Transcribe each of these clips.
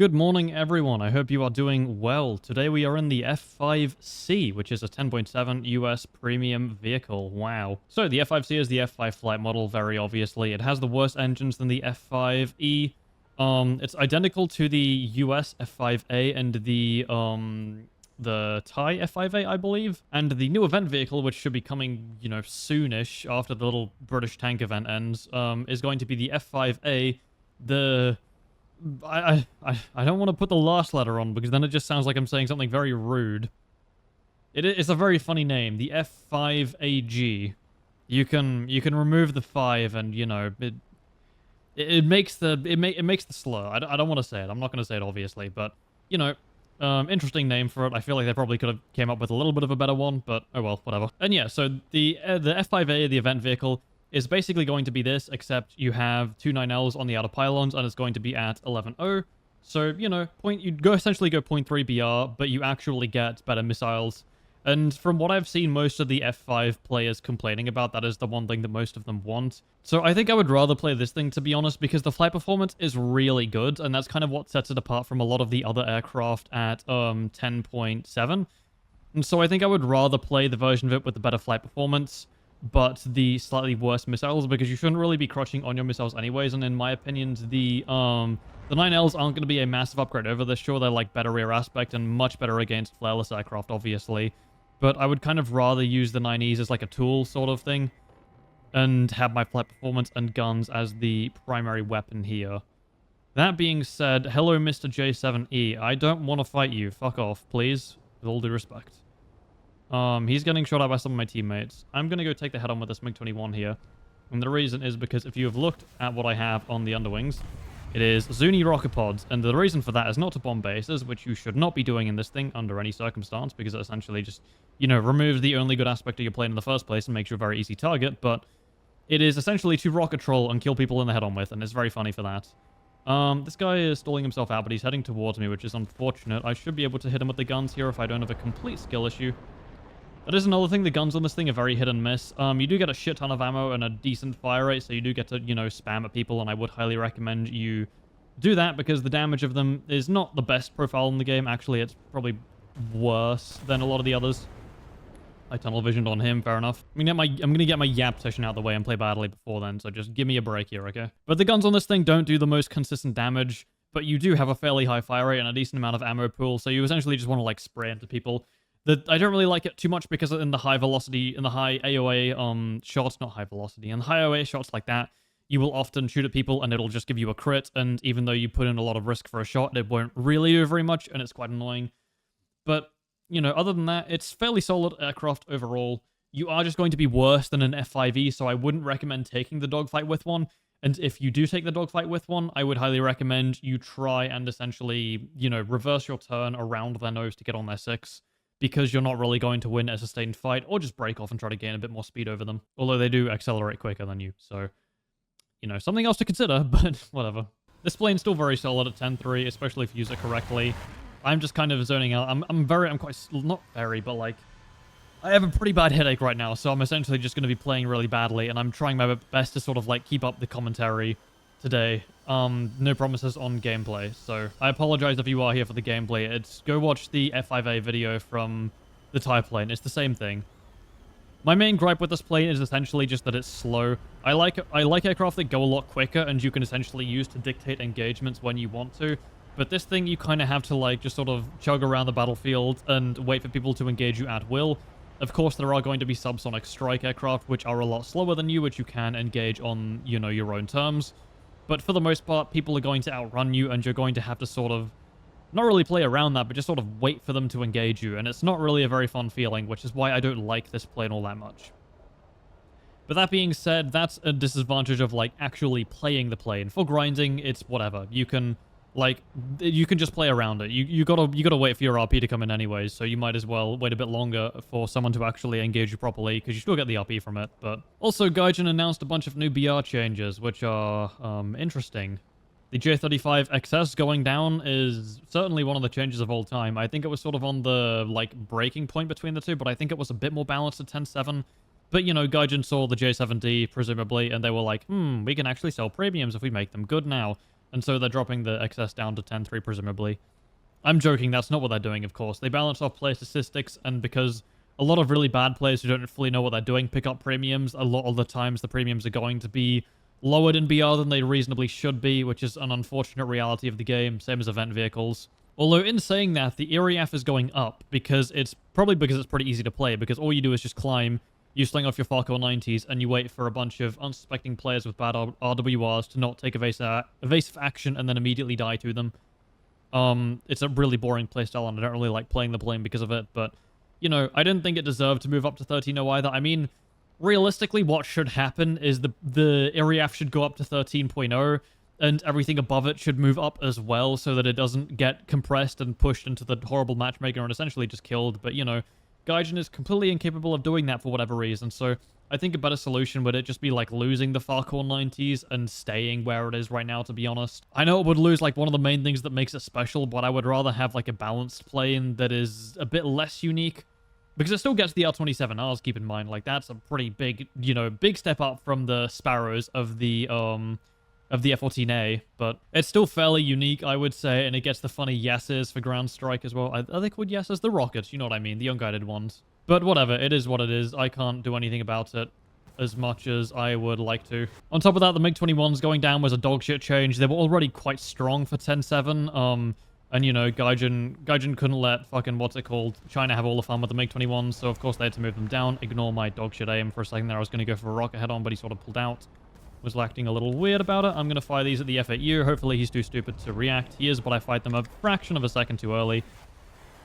Good morning, everyone. I hope you are doing well. Today we are in the F5C, which is a 10.7 US premium vehicle. Wow. So the F5C is the F5 flight model, very obviously. It has the worse engines than the F5E. It's identical to the US F5A and the Thai F5A, I believe. And the new event vehicle, which should be coming, soonish after the little British tank event ends, is going to be the F5A. I don't want to put the last letter on because then it just sounds like I'm saying something very rude. It's a very funny name, the F5AG. You can remove the 5 and it makes the slur. I don't want to say it. I'm not going to say it obviously, but interesting name for it. I feel like they probably could have came up with a little bit of a better one, but oh well, whatever. And yeah, so the F5A, the event vehicle, is basically going to be this, except you have two 9Ls on the outer pylons, and it's going to be at 11.0. So, you'd essentially go 0.3 BR, but you actually get better missiles. And from what I've seen most of the F5 players complaining about, that is the one thing that most of them want. So I think I would rather play this thing, to be honest, because the flight performance is really good, and that's kind of what sets it apart from a lot of the other aircraft at 10.7. And so I think I would rather play the version of it with the better flight performance, but the slightly worse missiles, because you shouldn't really be crushing on your missiles anyways, and in my opinion, the 9Ls aren't going to be a massive upgrade over this. Sure, they're like better rear aspect and much better against flare-less aircraft, obviously, but I would kind of rather use the 9Es as like a tool sort of thing, and have my flight performance and guns as the primary weapon here. That being said, hello Mr. J7E, I don't want to fight you, fuck off, please, with all due respect. He's getting shot at by some of my teammates. I'm going to go take the head on with this MiG-21 here. And the reason is because if you have looked at what I have on the underwings, it is Zuni rocket pods. And the reason for that is not to bomb bases, which you should not be doing in this thing under any circumstance, because it essentially just, removes the only good aspect of your plane in the first place and makes you a very easy target. But it is essentially to rocket troll and kill people in the head on with, and it's very funny for that. This guy is stalling himself out, but he's heading towards me, which is unfortunate. I should be able to hit him with the guns here if I don't have a complete skill issue. That is another thing, the guns on this thing are very hit and miss. You do get a shit ton of ammo and a decent fire rate, so you do get to, spam at people, and I would highly recommend you do that, because the damage of them is not the best profile in the game. Actually, it's probably worse than a lot of the others. I tunnel visioned on him, fair enough. I'm gonna get my yap session out of the way and play badly before then, so just give me a break here, okay? But the guns on this thing don't do the most consistent damage, but you do have a fairly high fire rate and a decent amount of ammo pool, so you essentially just want to, spray into people. I don't really like it too much because in the high velocity, in the high AOA shots, not high velocity, in high AOA shots like that, you will often shoot at people and it'll just give you a crit, and even though you put in a lot of risk for a shot, it won't really do very much, and it's quite annoying. But, other than that, it's fairly solid aircraft overall. You are just going to be worse than an F5E, so I wouldn't recommend taking the dogfight with one. And if you do take the dogfight with one, I would highly recommend you try and essentially, reverse your turn around their nose to get on their 6. Because you're not really going to win a sustained fight, or just break off and try to gain a bit more speed over them. Although they do accelerate quicker than you, so, something else to consider, but whatever. This plane's still very solid at 10.3, especially if you use it correctly. I'm just kind of zoning out. I'm quite, not very, but I have a pretty bad headache right now, so I'm essentially just going to be playing really badly, and I'm trying my best to sort of, keep up the commentary today. No promises on gameplay, so I apologize if you are here for the gameplay. Go watch the F5A video from the Thai plane. It's the same thing. My main gripe with this plane is essentially just that it's slow. I like aircraft that go a lot quicker and you can essentially use to dictate engagements when you want to. But this thing, you kind of have to just sort of chug around the battlefield and wait for people to engage you at will. Of course, there are going to be subsonic strike aircraft which are a lot slower than you, which you can engage on, your own terms. But for the most part, people are going to outrun you, and you're going to have to sort of, not really play around that, but just sort of wait for them to engage you, and it's not really a very fun feeling, which is why I don't like this plane all that much. But that being said, that's a disadvantage of, actually playing the plane. For grinding, it's whatever. You can just play around it. You gotta wait for your RP to come in anyways, so you might as well wait a bit longer for someone to actually engage you properly, because you still get the RP from it. But also, Gaijin announced a bunch of new BR changes, which are interesting. The J35 XS going down is certainly one of the changes of all time. I think it was sort of on the breaking point between the two, but I think it was a bit more balanced at 10.7. But Gaijin saw the J7D presumably, and they were like, we can actually sell premiums if we make them good now. And so they're dropping the excess down to 10-3, presumably. I'm joking, that's not what they're doing, of course. They balance off player statistics, and because a lot of really bad players who don't fully know what they're doing pick up premiums, a lot of the times the premiums are going to be lowered in BR than they reasonably should be, which is an unfortunate reality of the game, same as event vehicles. Although, in saying that, the EREF is going up because it's pretty easy to play, because all you do is just climb, you sling off your Farco 90s, and you wait for a bunch of unsuspecting players with bad RWRs to not take evasive action and then immediately die to them. It's a really boring playstyle, and I don't really like playing the plane because of it, but, you know, I didn't think it deserved to move up to 13-0 either. I mean, realistically, what should happen is the EREF should go up to 13.0, and everything above it should move up as well, so that it doesn't get compressed and pushed into the horrible matchmaker and essentially just killed, but, you know, Gaijin is completely incapable of doing that for whatever reason, so I think a better solution would it just be like losing the Farcore 90s and staying where it is right now, to be honest. I know it would lose like one of the main things that makes it special, but I would rather have like a balanced plane that is a bit less unique. Because it still gets the R27Rs, keep in mind, like that's a pretty big, you know, big step up from the Sparrows of the F-14A, but it's still fairly unique, I would say, and it gets the funny yeses for ground strike as well. Are they called yeses? The rockets, you know what I mean, the unguided ones. But whatever, it is what it is. I can't do anything about it as much as I would like to. On top of that, the MiG-21s going down was a dogshit change. They were already quite strong for 10-7, and, you know, Gaijin couldn't let fucking, what's it called, China have all the fun with the MiG-21s, so of course they had to move them down. Ignore my dogshit aim for a second there. I was going to go for a rocket head-on, but he sort of pulled out. Was acting a little weird about it. I'm going to fire these at the F8U. Hopefully he's too stupid to react. He is, but I fired them a fraction of a second too early.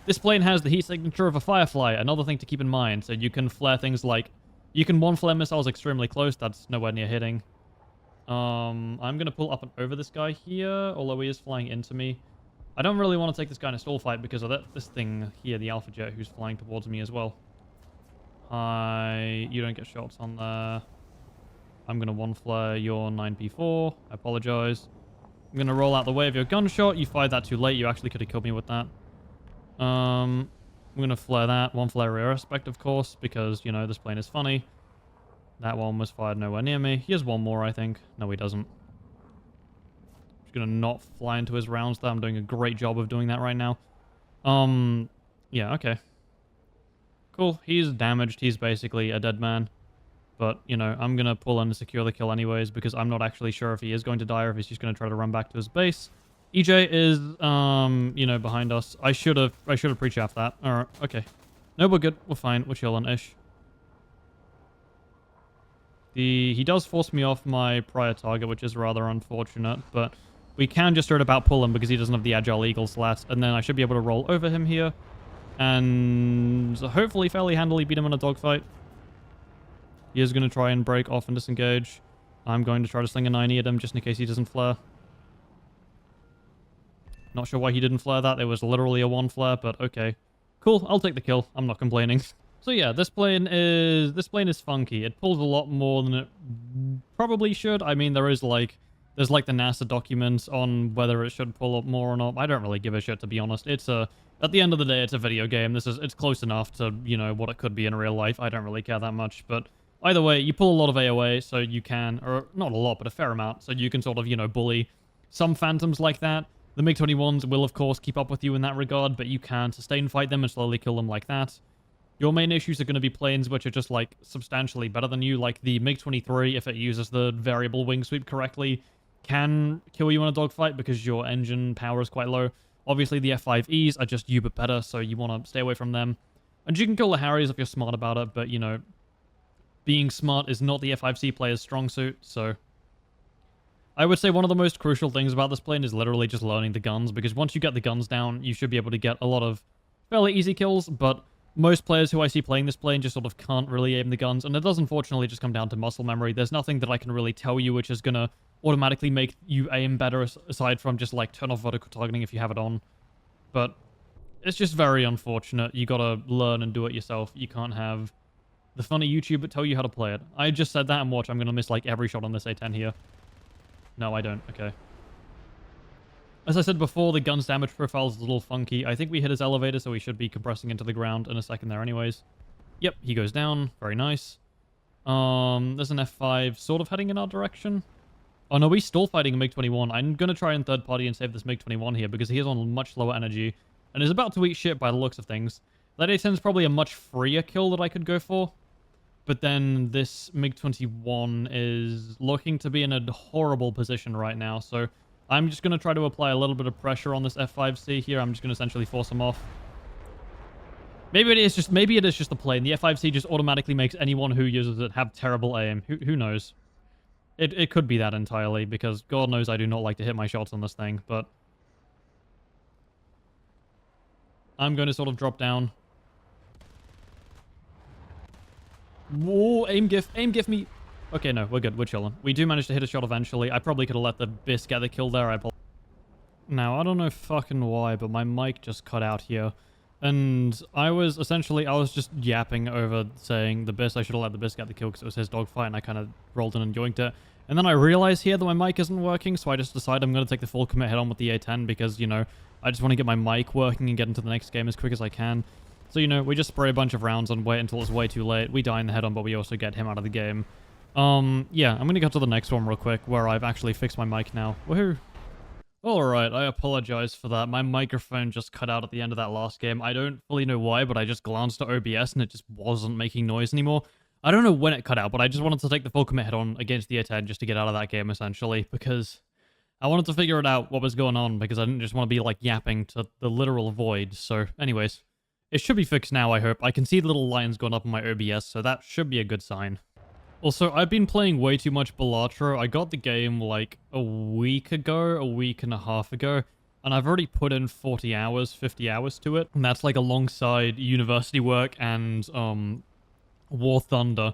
This plane has the heat signature of a Firefly, another thing to keep in mind. So you can flare things like... You can one-flare missiles extremely close. That's nowhere near hitting. I'm going to pull up and over this guy here, although he is flying into me. I don't really want to take this guy in a stall fight because of this thing here, the Alpha Jet, who's flying towards me as well. You don't get shots on there. I'm going to one-flare your 9P4. I apologize. I'm going to roll out the way of your gunshot. You fired that too late. You actually could have killed me with that. I'm going to flare that. One flare rear aspect, of course, because, you know, this plane is funny. That one was fired nowhere near me. He has one more, I think. No, he doesn't. Just going to not fly into his rounds there. I'm doing a great job of doing that right now. Yeah, okay. Cool. He's damaged. He's basically a dead man. But, you know, I'm going to pull in and secure the kill anyways, because I'm not actually sure if he is going to die or if he's just going to try to run back to his base. EJ is, you know, behind us. I should have pre-chaffed that. Alright, okay. No, we're good. We're fine. We're chilling-ish. He does force me off my prior target, which is rather unfortunate, but we can just straight about pull him because he doesn't have the Agile Eagle slat, and then I should be able to roll over him here, and hopefully fairly handily beat him in a dogfight. He is going to try and break off and disengage. I'm going to try to sling a 90 at him just in case he doesn't flare. Not sure why he didn't flare that. It was literally a one flare, but okay. Cool, I'll take the kill. I'm not complaining. So yeah, this plane is funky. It pulls a lot more than it probably should. I mean, there's like the NASA documents on whether it should pull up more or not. I don't really give a shit, to be honest. At the end of the day, it's a video game. It's close enough to, you know, what it could be in real life. I don't really care that much, but either way, you pull a lot of AOA, so you can, or not a lot, but a fair amount, so you can sort of, you know, bully some phantoms like that. The MiG-21s will, of course, keep up with you in that regard, but you can sustain fight them and slowly kill them like that. Your main issues are going to be planes which are just, like, substantially better than you, like the MiG-23, if it uses the variable wing sweep correctly, can kill you in a dogfight because your engine power is quite low. Obviously, the F5Es are just you but better, so you want to stay away from them. And you can kill the Harriers if you're smart about it, but, you know, being smart is not the F5C player's strong suit, so I would say one of the most crucial things about this plane is literally just learning the guns, because once you get the guns down, you should be able to get a lot of fairly easy kills, but most players who I see playing this plane just sort of can't really aim the guns, and it does unfortunately just come down to muscle memory. There's nothing that I can really tell you which is going to automatically make you aim better, aside from just, like, turn off vertical targeting if you have it on. But it's just very unfortunate. You gotta learn and do it yourself. You can't have the funny YouTuber tell you how to play it. I just said that, and watch, I'm going to miss, like, every shot on this A10 here. No, I don't. Okay. As I said before, the gun's damage profile is a little funky. I think we hit his elevator, so he should be compressing into the ground in a second there anyways. Yep, he goes down. Very nice. There's an F5 sort of heading in our direction. Oh no, we stall fighting a MiG-21. I'm going to try and third party and save this MiG-21 here because he is on much lower energy and is about to eat shit by the looks of things. That A-10 is probably a much freer kill that I could go for. But then this MiG-21 is looking to be in a horrible position right now. So I'm just going to try to apply a little bit of pressure on this F5C here. I'm just going to essentially force him off. Maybe it is just the plane. The F5C just automatically makes anyone who uses it have terrible aim. Who knows? It could be that entirely, because God knows I do not like to hit my shots on this thing, but I'm going to sort of drop down. Whoa, aim gif me. Okay, no, we're good. We're chilling. We do manage to hit a shot eventually. I probably could have let the BIS get the kill there. Now, I don't know fucking why, but my mic just cut out here. And I was just yapping over saying the BIS. I should have let the BIS get the kill because it was his dogfight, and I kind of rolled in and yoinked it. And then I realized here that my mic isn't working, so I just decided I'm going to take the full commit head on with the A10 because, you know, I just want to get my mic working and get into the next game as quick as I can. So, you know, we just spray a bunch of rounds and wait until it's way too late. We die in the head on, but we also get him out of the game. Yeah, I'm going to go to the next one real quick where I've actually fixed my mic now. Woohoo! Alright, I apologize for that. My microphone just cut out at the end of that last game. I don't fully know why, but I just glanced at OBS and it just wasn't making noise anymore. I don't know when it cut out, but I just wanted to take the full commit head on against the A10 just to get out of that game, essentially, because I wanted to figure it out what was going on, because I didn't just want to be, like, yapping to the literal void. So, anyways, it should be fixed now, I hope. I can see the little lines going up on my OBS, so that should be a good sign. Also, I've been playing way too much Balatro. I got the game, like, a week and a half ago, and I've already put in 40 hours, 50 hours to it. And that's, like, alongside university work and, War Thunder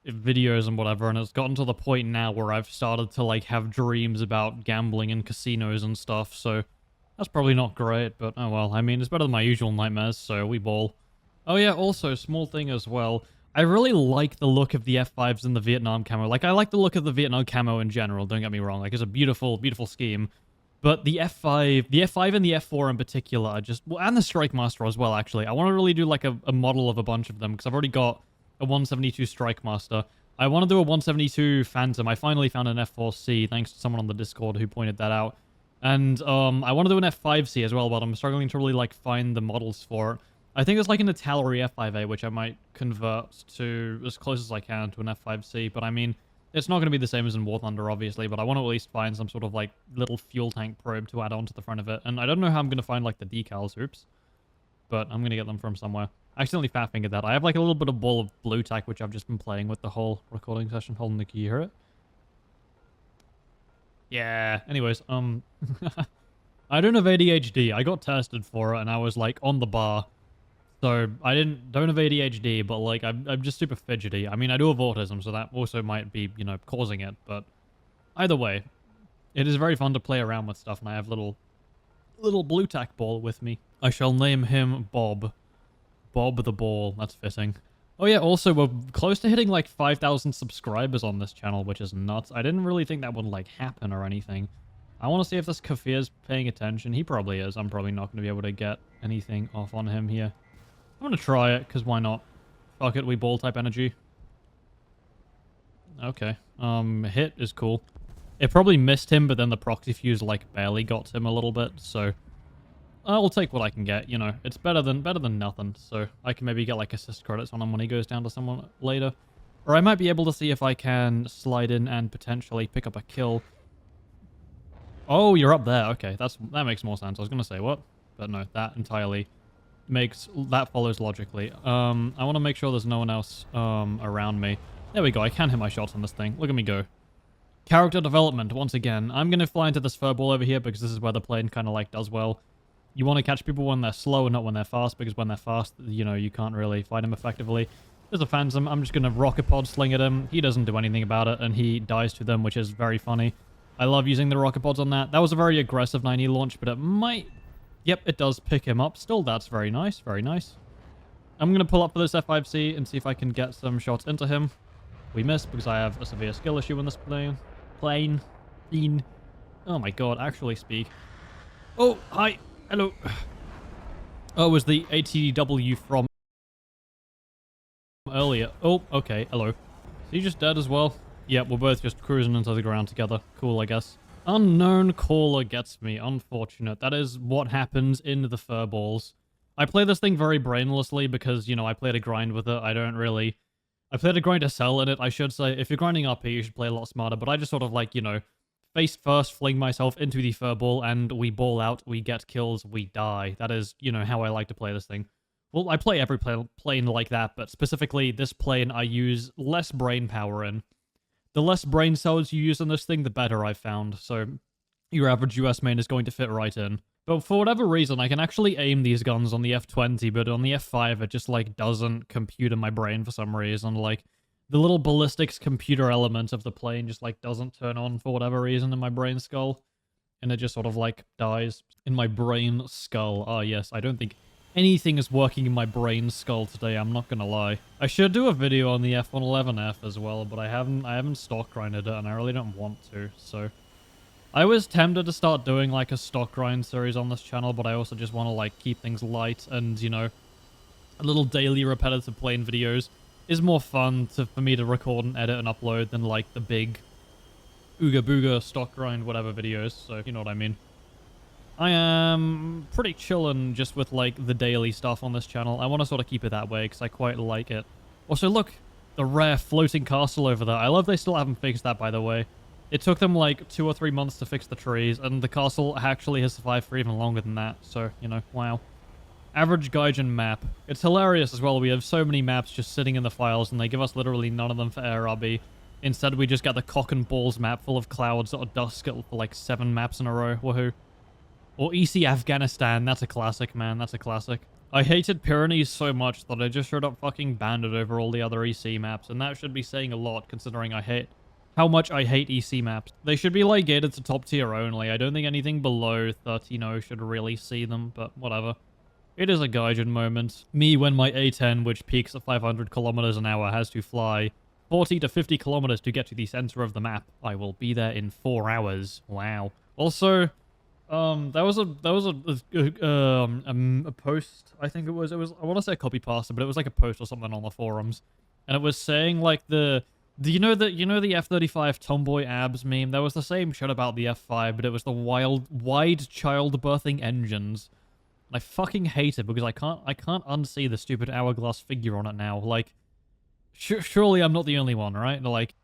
videos and whatever, and it's gotten to the point now where I've started to, like, have dreams about gambling in casinos and stuff, so that's probably not great, but oh well. I mean, it's better than my usual nightmares, so we ball. Oh yeah, also, small thing as well. I really like the look of the F5s in the Vietnam camo. Like, I like the look of the Vietnam camo in general, don't get me wrong. Like, it's a beautiful, beautiful scheme. But the F5 and the F4 in particular are just... Well, and the Strike Master as well, actually. I want to really do, like, a model of a bunch of them, because I've already got a 172 Strike Master. I want to do a 172 Phantom. I finally found an F4C, thanks to someone on the Discord who pointed that out. And, I want to do an F5C as well, but I'm struggling to really, like, find the models for it. I think it's like an Italeri F5A, which I might convert to as close as I can to an F5C, but I mean, it's not going to be the same as in War Thunder, obviously, but I want to at least find some sort of, like, little fuel tank probe to add on to the front of it, and I don't know how I'm going to find, like, the decals, oops, but I'm going to get them from somewhere. I accidentally fat-fingered that. I have, like, a little bit of ball of blue tack, which I've just been playing with the whole recording session. Hold on, can you hear it? Yeah, anyways, I don't have ADHD. I got tested for it, and I was, like, on the bar. So, I don't have ADHD, but, like, I'm just super fidgety. I mean, I do have autism, so that also might be, you know, causing it, but either way, it is very fun to play around with stuff, and I have little blue tack ball with me. I shall name him Bob. Bob the Ball, that's fitting. Oh yeah, also, we're close to hitting, like, 5,000 subscribers on this channel, which is nuts. I didn't really think that would, like, happen or anything. I want to see if this Kafir's paying attention. He probably is. I'm probably not going to be able to get anything off on him here. I'm going to try it, because why not? Fuck it, we ball type energy. Okay. Hit is cool. It probably missed him, but then the proxy fuse, like, barely got him a little bit, so I'll take what I can get, you know. It's better than nothing, so I can maybe get, like, assist credits on him when he goes down to someone later. Or I might be able to see if I can slide in and potentially pick up a kill. Oh, you're up there. Okay, that makes more sense. I was going to say, what? But no, that entirely follows logically. I want to make sure there's no one else around me. There we go. I can hit my shots on this thing. Look at me go. Character development, once again. I'm going to fly into this Furball over here because this is where the plane kind of, like, does well. You want to catch people when they're slow and not when they're fast, because when they're fast, you know, you can't really fight them effectively. There's a Phantom. I'm just going to rocket pod sling at him. He doesn't do anything about it, and he dies to them, which is very funny. I love using the rocket pods on that. That was a very aggressive 9E launch, but it might... Yep, it does pick him up. Still, that's very nice. Very nice. I'm going to pull up for this F5C and see if I can get some shots into him. We missed because I have a severe skill issue in this plane. Oh my god, actually speak. Oh, hi. Hello. Oh, it was the ATW from earlier. Oh, okay. Hello. So you just dead as well? Yep, we're both just cruising into the ground together. Cool, I guess. Unknown caller gets me. Unfortunate. That is what happens in the Furballs. I play this thing very brainlessly because, you know, I play to grind with it. I don't really... I play to grind to sell in it, I should say. If you're grinding RP, you should play a lot smarter, but I just sort of like, you know, face first, fling myself into the Furball, and we ball out, we get kills, we die. That is, you know, how I like to play this thing. Well, I play every plane like that, but specifically this plane I use less brain power in. The less brain cells you use on this thing, the better, I've found, so your average US main is going to fit right in. But for whatever reason, I can actually aim these guns on the F20, but on the F5, it just, like, doesn't compute in my brain for some reason. Like, the little ballistics computer element of the plane just, like, doesn't turn on for whatever reason in my brain skull. And it just sort of, like, dies in my brain skull. Ah, yes, I don't think anything is working in my brain skull today, I'm not gonna lie. I should do a video on the F111F as well, but I haven't stock grinded it, and I really don't want to, so... I was tempted to start doing, like, a stock grind series on this channel, but I also just want to, like, keep things light, and, you know, a little daily repetitive plane videos is more fun for me to record and edit and upload than, like, the big ooga booga stock grind whatever videos, so you know what I mean. I am pretty chillin' just with, like, the daily stuff on this channel. I want to sort of keep it that way, because I quite like it. Also, look, the rare floating castle over there. I love they still haven't fixed that, by the way. It took them like 2 or 3 months to fix the trees, and the castle actually has survived for even longer than that, so, you know, wow. Average Gaijin map. It's hilarious as well, we have so many maps just sitting in the files, and they give us literally none of them for ARB. Instead, we just get the cock and balls map full of clouds or dusk for like 7 maps in a row, woohoo. Or EC Afghanistan, that's a classic, man, that's a classic. I hated Pyrenees so much that I just showed up fucking banded over all the other EC maps, and that should be saying a lot, considering how much I hate EC maps. They should be, like, gated to top tier only. I don't think anything below 13.0 should really see them, but whatever. It is a Gaijin moment. Me when my A10, which peaks at 500 kilometers an hour, has to fly 40 to 50 kilometers to get to the center of the map. I will be there in 4 hours. Wow. Also, there was a post, I think it was, I want to say a copy pasta, but it was like a post or something on the forums. And it was saying, like, you know the F-35 tomboy abs meme? There was the same shit about the F5, but it was the wide childbirthing engines. And I fucking hate it because I can't unsee the stupid hourglass figure on it now. Like, surely I'm not the only one, right? Like,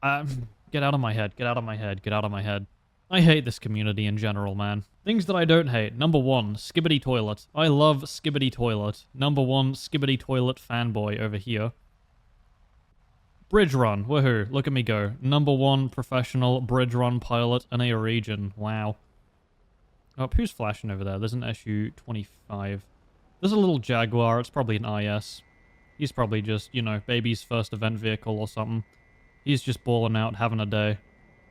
get out of my head, get out of my head, get out of my head. I hate this community in general, man. Things that I don't hate. Number 1, Skibbity Toilet. I love Skibbity Toilet. Number 1, Skibbity Toilet fanboy over here. Bridge run, woohoo, look at me go. Number 1 professional bridge run pilot in a region, wow. Oh, who's flashing over there? There's an SU-25. There's a little Jaguar, it's probably an IS. He's probably just, you know, baby's first event vehicle or something. He's just balling out, having a day.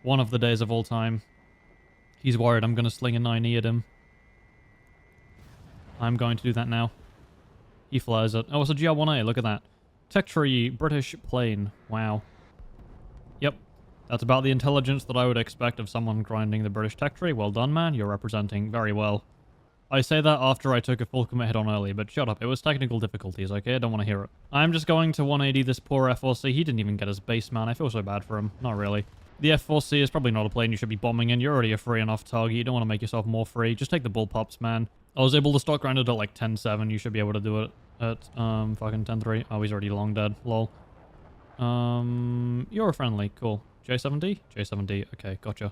One of the days of all time. He's worried I'm going to sling a 9E at him. I'm going to do that now. He flies it. Oh, it's a GR-1A, look at that. Tech tree, British plane. Wow. Yep. That's about the intelligence that I would expect of someone grinding the British tech tree. Well done, man. You're representing very well. I say that after I took a full commit hit on early, but shut up. It was technical difficulties, okay? I don't want to hear it. I'm just going to 180 this poor F4C. He didn't even get his base, man. I feel so bad for him. Not really. The F4C is probably not a plane you should be bombing in. You're already a free enough target. You don't want to make yourself more free. Just take the bullpups, man. I was able to stock grind it at like 10.7. You should be able to do it at fucking 10.3. Oh, he's already long dead. Lol. You're a friendly. Cool. J7D? J7D. Okay, gotcha.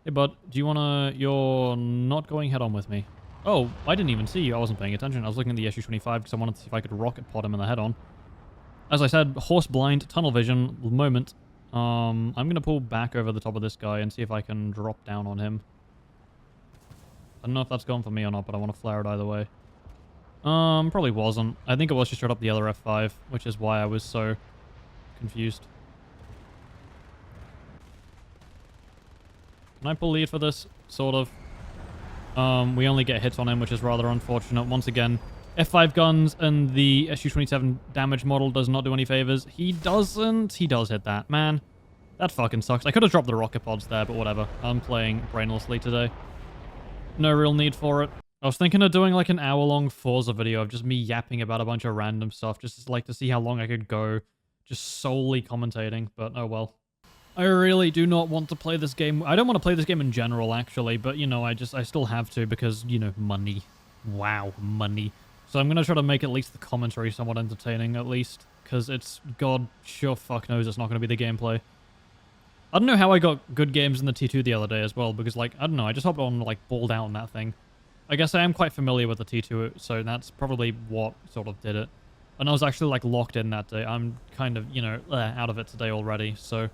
Hey, bud. Do you wanna... You're not going head on with me. Oh, I didn't even see you. I wasn't paying attention. I was looking at the SU-25 because I wanted to see if I could rocket pod him in the head on. As I said, horse blind, tunnel vision, moment. I'm gonna pull back over the top of this guy and see if I can drop down on him. I don't know if that's gone for me or not, but I want to flare it either way. Probably wasn't. I think it was just straight up the other F5, which is why I was so confused. Can I pull lead for this? Sort of. We only get hits on him, which is rather unfortunate. Once again, F5 guns and the SU-27 damage model does not do any favors. He doesn't. He does hit that. Man, that fucking sucks. I could have dropped the rocket pods there, but whatever. I'm playing brainlessly today. No real need for it. I was thinking of doing like an hour-long Forza video of just me yapping about a bunch of random stuff, just like to see how long I could go just solely commentating, but oh well. I really do not want to play this game. I don't want to play this game in general, actually, but, you know, I still have to because, you know, money. Wow, money. So I'm going to try to make at least the commentary somewhat entertaining, at least, because it's, God sure fuck knows it's not going to be the gameplay. I don't know how I got good games in the T2 the other day as well, because, like, I don't know, I just hopped on, like, balled out on that thing. I guess I am quite familiar with the T2, so that's probably what sort of did it. And I was actually, like, locked in that day. I'm kind of, you know, out of it today already, so...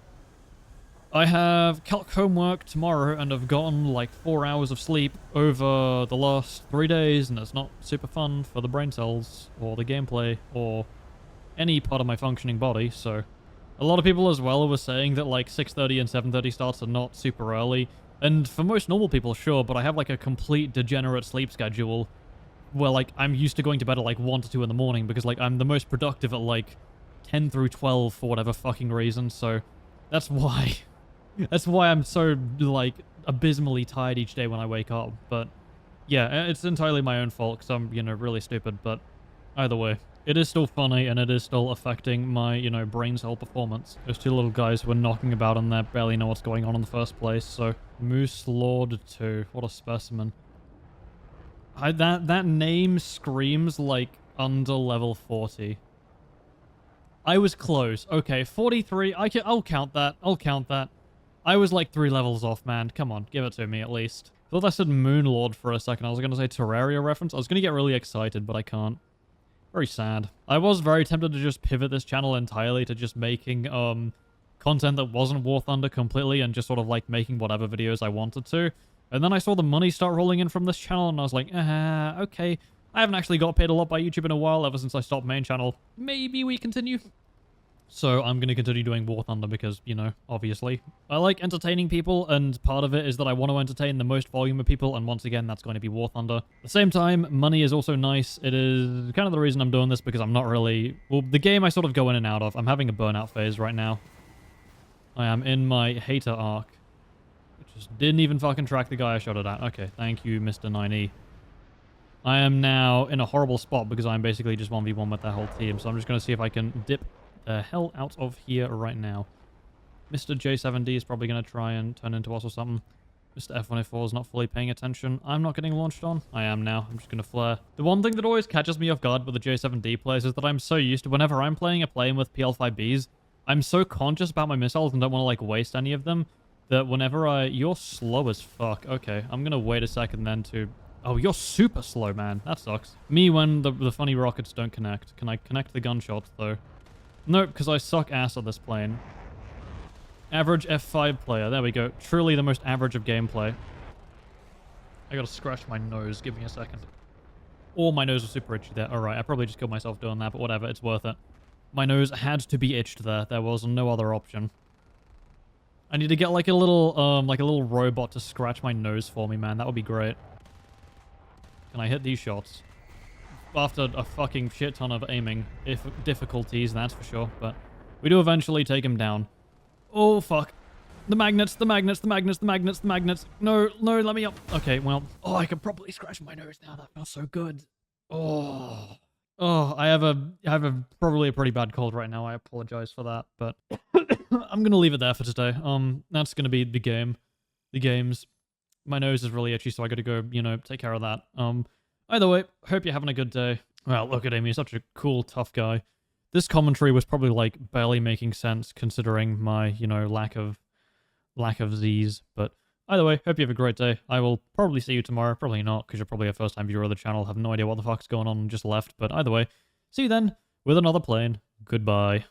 I have calc homework tomorrow, and I've gotten, like, 4 hours of sleep over the last 3 days, and it's not super fun for the brain cells, or the gameplay, or any part of my functioning body, so... A lot of people as well were saying that, like, 6:30 and 7:30 starts are not super early, and for most normal people, sure, but I have, like, a complete degenerate sleep schedule where, like, I'm used to going to bed at, like, 1 to 2 in the morning because, like, I'm the most productive at, like, 10 through 12 for whatever fucking reason, so that's why. That's why I'm so, like, abysmally tired each day when I wake up, but yeah, it's entirely my own fault because I'm, you know, really stupid, but either way. It is still funny, and it is still affecting my, you know, brain cell performance. Those two little guys were knocking about in there, barely know what's going on in the first place, so... Moose Lord 2. What a specimen. That name screams like under level 40. I was close. Okay, 43. I'll count that. I'll count that. I was like 3 levels off, man. Come on, give it to me at least. Thought I said Moon Lord for a second. I was going to say Terraria reference. I was going to get really excited, but I can't. Very sad. I was very tempted to just pivot this channel entirely to just making content that wasn't War Thunder completely and just sort of like making whatever videos I wanted to. And then I saw the money start rolling in from this channel and I was like, okay. I haven't actually got paid a lot by YouTube in a while ever since I stopped main channel. Maybe we continue. So I'm going to continue doing War Thunder because, you know, obviously. I like entertaining people, and part of it is that I want to entertain the most volume of people, and once again, that's going to be War Thunder. At the same time, money is also nice. It is kind of the reason I'm doing this, because I'm not really... Well, the game I sort of go in and out of. I'm having a burnout phase right now. I am in my hater arc. Which just didn't even fucking track the guy I shot it at. Okay, thank you, Mr. 9E. I am now in a horrible spot because I'm basically just 1v1 with that whole team, so I'm just going to see if I can dip the hell out of here right now. Mr. J7D is probably going to try and turn into us or something. Mr. F104 is not fully paying attention. I'm not getting launched on. I am now. I'm just going to flare. The one thing that always catches me off guard with the J7D players is that I'm so used to whenever I'm playing a plane with PL5Bs, I'm so conscious about my missiles and don't want to, like, waste any of them that whenever You're slow as fuck. Okay, I'm going to wait a second then to... Oh, you're super slow, man. That sucks. Me when the funny rockets don't connect. Can I connect the gunshots, though? Nope, because I suck ass at this plane. Average F5 player. There we go. Truly the most average of gameplay. I gotta scratch my nose. Give me a second. Oh, my nose was super itchy there. Alright, I probably just killed myself doing that, but whatever. It's worth it. My nose had to be itched there. There was no other option. I need to get like a little robot to scratch my nose for me, man. That would be great. Can I hit these shots? After a fucking shit ton of aiming difficulties, that's for sure, but we do eventually take him down. Oh, fuck. The magnets, the magnets, the magnets, the magnets, the magnets. No, no, let me up. Okay, well, oh, I can properly scratch my nose now. That feels so good. Oh. Oh, I have probably a pretty bad cold right now. I apologize for that, but I'm gonna leave it there for today. That's gonna be the game. The games. My nose is really itchy, so I gotta go, you know, take care of that. Either way, hope you're having a good day. Well, look at him, he's such a cool, tough guy. This commentary was probably, like, barely making sense considering my, you know, lack of Z's. But either way, hope you have a great day. I will probably see you tomorrow. Probably not, because you're probably a first-time viewer of the channel. Have no idea what the fuck's going on and just left. But either way, see you then with another plane. Goodbye.